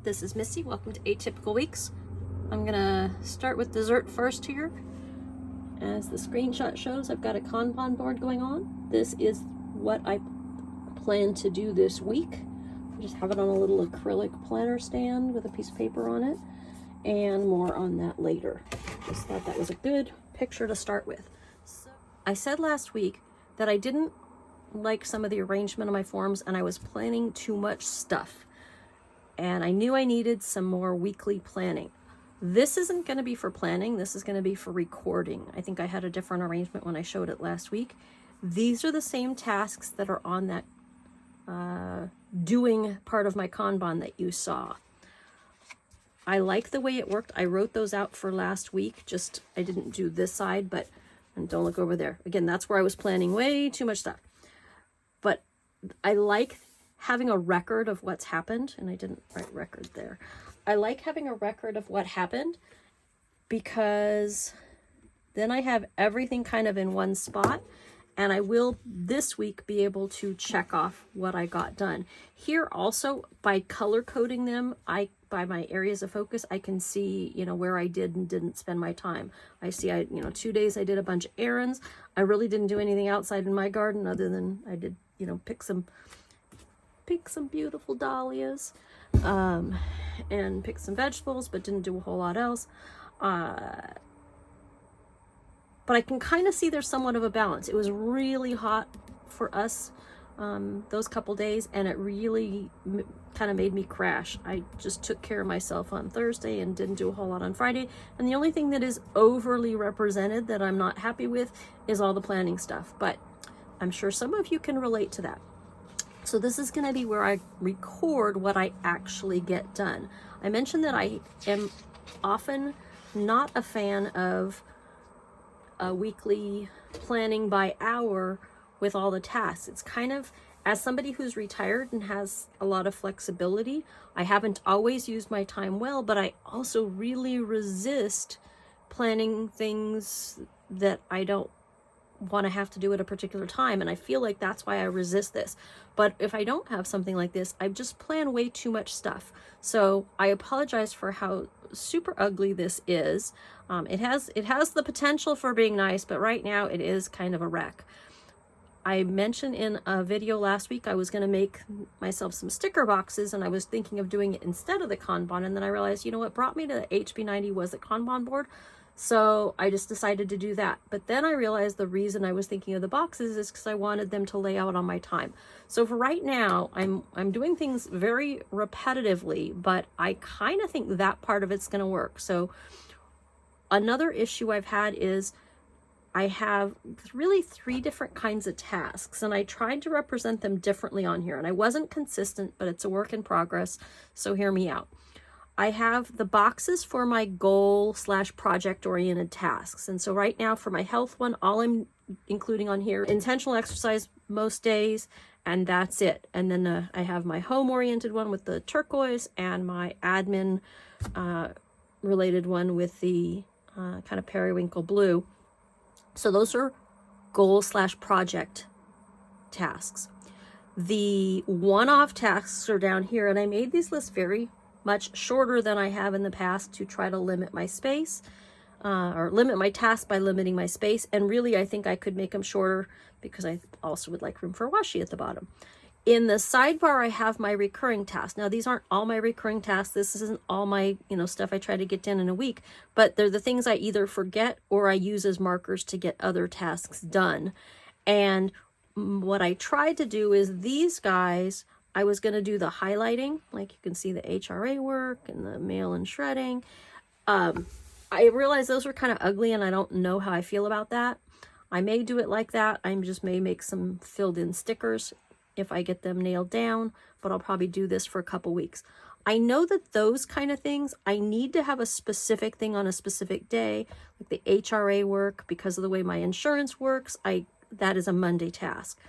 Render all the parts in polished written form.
This is Missy. Welcome to Atypical Weeks. I'm gonna start with dessert first here. As the screenshot shows, I've got a Kanban board going on. This is what I plan to do this week. I just have it on a little acrylic planner stand with a piece of paper on it, and more on that later. Just thought that was a good picture to start with. So, I said last week that I didn't like some of the arrangement of my forms and I was planning too much stuff. And I knew I needed some more weekly planning. This isn't going to be for planning. This is going to be for recording. I think I had a different arrangement when I showed it last week. These are the same tasks that are on that doing part of my Kanban that you saw. I like the way it worked. I wrote those out for last week. Just, I didn't do this side, but, and don't look over there. Again, that's where I was planning way too much stuff. But I like having a record of what's happened, and I didn't write record there. I like having a record of what happened because then I have everything kind of in one spot, and I will this week be able to check off what I got done. Here also, by color coding them, by my areas of focus, I can see, where I did and didn't spend my time. I see, 2 days I did a bunch of errands. I really didn't do anything outside in my garden other than I did, pick some beautiful dahlias, and pick some vegetables, but didn't do a whole lot else. But I can kind of see there's somewhat of a balance. It was really hot for us those couple days, and it really kind of made me crash. I just took care of myself on Thursday and didn't do a whole lot on Friday. And the only thing that is overly represented that I'm not happy with is all the planning stuff. But I'm sure some of you can relate to that. So this is going to be where I record what I actually get done. I mentioned that I am often not a fan of a weekly planning by hour with all the tasks. It's kind of, as somebody who's retired and has a lot of flexibility, I haven't always used my time well, but I also really resist planning things that I don't want to have to do at a particular time, and I feel like that's why I resist this. But if I don't have something like this, I just plan way too much stuff. So I apologize for how super ugly this is. It has the potential for being nice, but right now it is kind of a wreck. I mentioned in a video last week I was going to make myself some sticker boxes, and I was thinking of doing it instead of the Kanban, and then I realized, what brought me to the HB90 was the Kanban board. So I just decided to do that. But then I realized the reason I was thinking of the boxes is because I wanted them to lay out on my time. So for right now, I'm doing things very repetitively, but I kind of think that part of it's going to work. So another issue I've had is I have really 3 different kinds of tasks, and I tried to represent them differently on here, and I wasn't consistent, but it's a work in progress, so hear me out. I have the boxes for my goal/project oriented tasks. And so right now for my health one, all I'm including on here, intentional exercise most days, and that's it. And then I have my home oriented one with the turquoise, and my admin related one with the kind of periwinkle blue. So those are goal/project tasks. The one-off tasks are down here, and I made these lists very much shorter than I have in the past to try to limit my space, or limit my tasks by limiting my space. And really, I think I could make them shorter because I also would like room for washi at the bottom. In the sidebar, I have my recurring tasks. Now, these aren't all my recurring tasks. This isn't all my, stuff I try to get done in a week, but they're the things I either forget or I use as markers to get other tasks done. And what I tried to do is these guys, I was going to do the highlighting, like you can see the HRA work and the mail and shredding. I realized those were kind of ugly, and I don't know how I feel about that. I may do it like that. I just may make some filled in stickers if I get them nailed down, but I'll probably do this for a couple weeks. I know that those kind of things, I need to have a specific thing on a specific day, like the HRA work, because of the way my insurance works. That is a Monday task.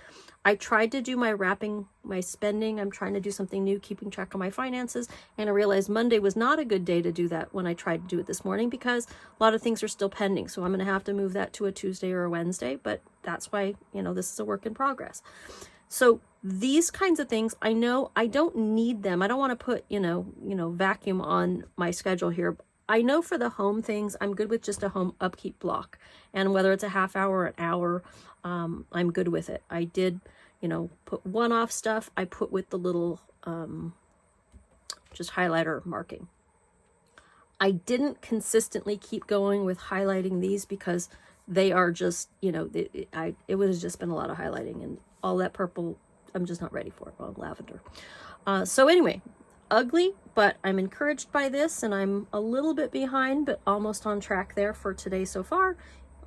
I tried to do my wrapping, my spending. I'm trying to do something new, keeping track of my finances. And I realized Monday was not a good day to do that when I tried to do it this morning because a lot of things are still pending. So I'm going to have to move that to a Tuesday or a Wednesday. But that's why, this is a work in progress. So these kinds of things, I know I don't need them. I don't want to put, vacuum on my schedule here. I know for the home things, I'm good with just a home upkeep block. And whether it's a half hour or an hour, I'm good with it. I did, put one-off stuff I put with the little just highlighter marking. I didn't consistently keep going with highlighting these because they are just, it would have just been a lot of highlighting, and all that purple, I'm just not ready for it. Well, lavender. So anyway, ugly, but I'm encouraged by this, and I'm a little bit behind, but almost on track there for today so far.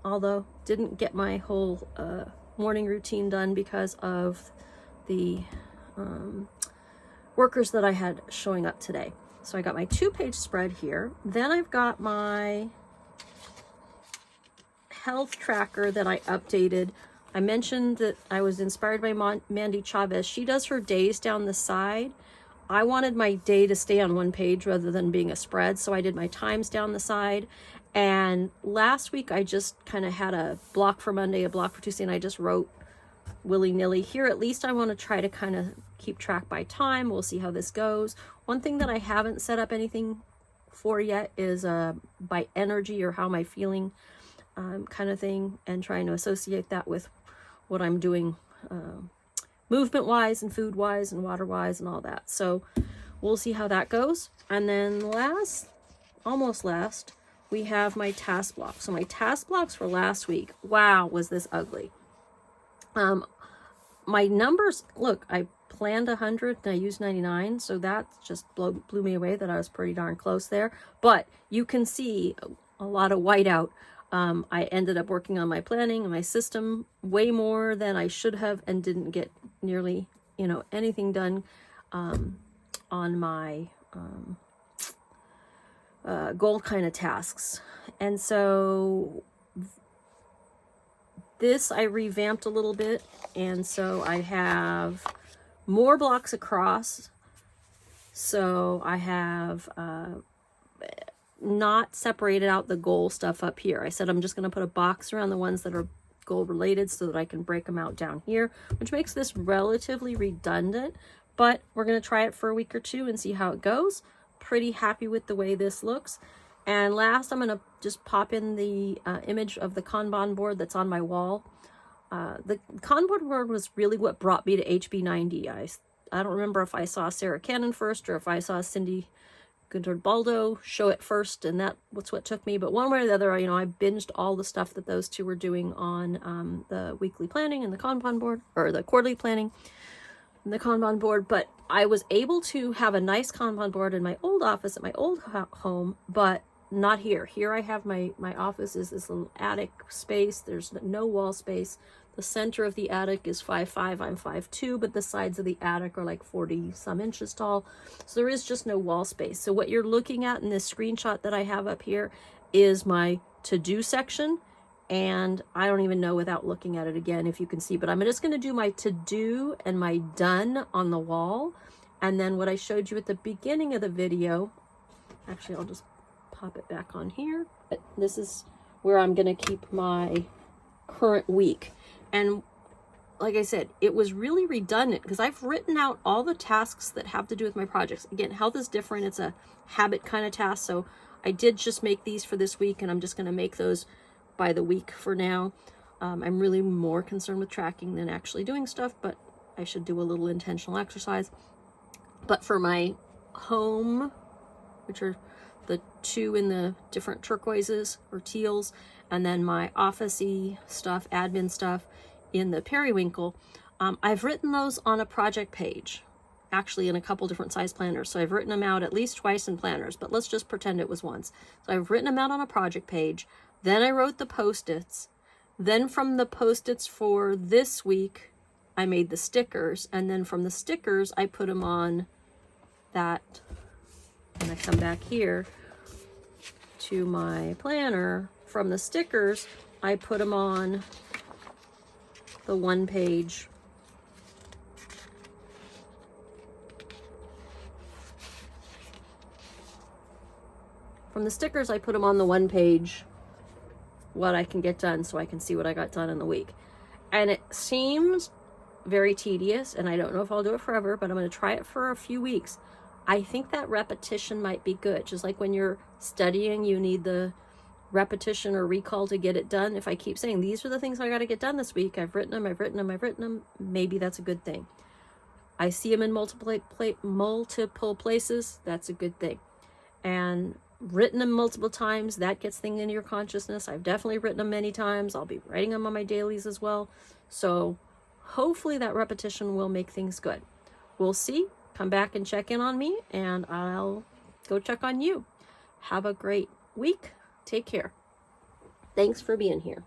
Although didn't get my whole morning routine done because of the workers that I had showing up today. So I got my 2-page spread here. Then I've got my health tracker that I updated. I mentioned that I was inspired by Mandy Chavez. She does her days down the side. I wanted my day to stay on one page rather than being a spread, so I did my times down the side. And last week I just kind of had a block for Monday, a block for Tuesday, and I just wrote willy-nilly. Here at least I want to try to kind of keep track by time. We'll see how this goes. One thing that I haven't set up anything for yet is by energy or how am I feeling kind of thing, and trying to associate that with what I'm doing movement wise and food wise and water wise and all that. So we'll see how that goes. And then almost last, we have my task block. So my task blocks for last week, wow, was this ugly. My numbers, look, I planned 100 and I used 99, so that just blew me away that I was pretty darn close there. But you can see a lot of whiteout. I ended up working on my planning and my system way more than I should have, and didn't get nearly, anything done on my goal kind of tasks. And so this I revamped a little bit, and so I have more blocks across. So I have not separated out the goal stuff up here. I said I'm just going to put a box around the ones that are goal related so that I can break them out down here, which makes this relatively redundant, but we're going to try it for a week or two and see how it goes. Pretty happy with the way this looks. And last, I'm going to just pop in the image of the Kanban board that's on my wall. The Kanban board was really what brought me to HB90. I don't remember if I saw Sarah Cannon first or if I saw Cindy Baldo show it first, and that's what took me. But one way or the other, I binged all the stuff that those two were doing on the weekly planning and the Kanban board, or the quarterly planning and the Kanban board. But I was able to have a nice Kanban board in my old office at my old home, but not here. Here I have my office is this little attic space. There's no wall space. The center of the attic is 5'5", I'm 5'2", but the sides of the attic are like 40 some inches tall. So there is just no wall space. So what you're looking at in this screenshot that I have up here is my to-do section. And I don't even know without looking at it again if you can see, but I'm just going to do my to-do and my done on the wall. And then what I showed you at the beginning of the video, actually I'll just pop it back on here. But this is where I'm going to keep my current week. And like I said, it was really redundant because I've written out all the tasks that have to do with my projects. Again, health is different. It's a habit kind of task. So I did just make these for this week, and I'm just going to make those by the week for now. I'm really more concerned with tracking than actually doing stuff, but I should do a little intentional exercise. But for my home, which are the two in the different turquoises or teals, and then my office-y stuff, admin stuff in the periwinkle, I've written those on a project page, actually in a couple different size planners. So I've written them out at least twice in planners, but let's just pretend it was once. So I've written them out on a project page. Then I wrote the post-its. Then from the post-its for this week, I made the stickers. And then from the stickers, I put them on that. And I come back here to my planner. From the stickers, I put them on the one page. From the stickers, I put them on the one page, what I can get done, so I can see what I got done in the week. And it seems very tedious, and I don't know if I'll do it forever, but I'm going to try it for a few weeks. I think that repetition might be good. Just like when you're studying, you need the repetition or recall to get it done. If I keep saying, these are the things I got to get done this week, I've written them, maybe that's a good thing. I see them in multiple places, that's a good thing. And written them multiple times, that gets things into your consciousness. I've definitely written them many times. I'll be writing them on my dailies as well. So hopefully that repetition will make things good. We'll see. Come back and check in on me, and I'll go check on you. Have a great week. Take care. Thanks for being here.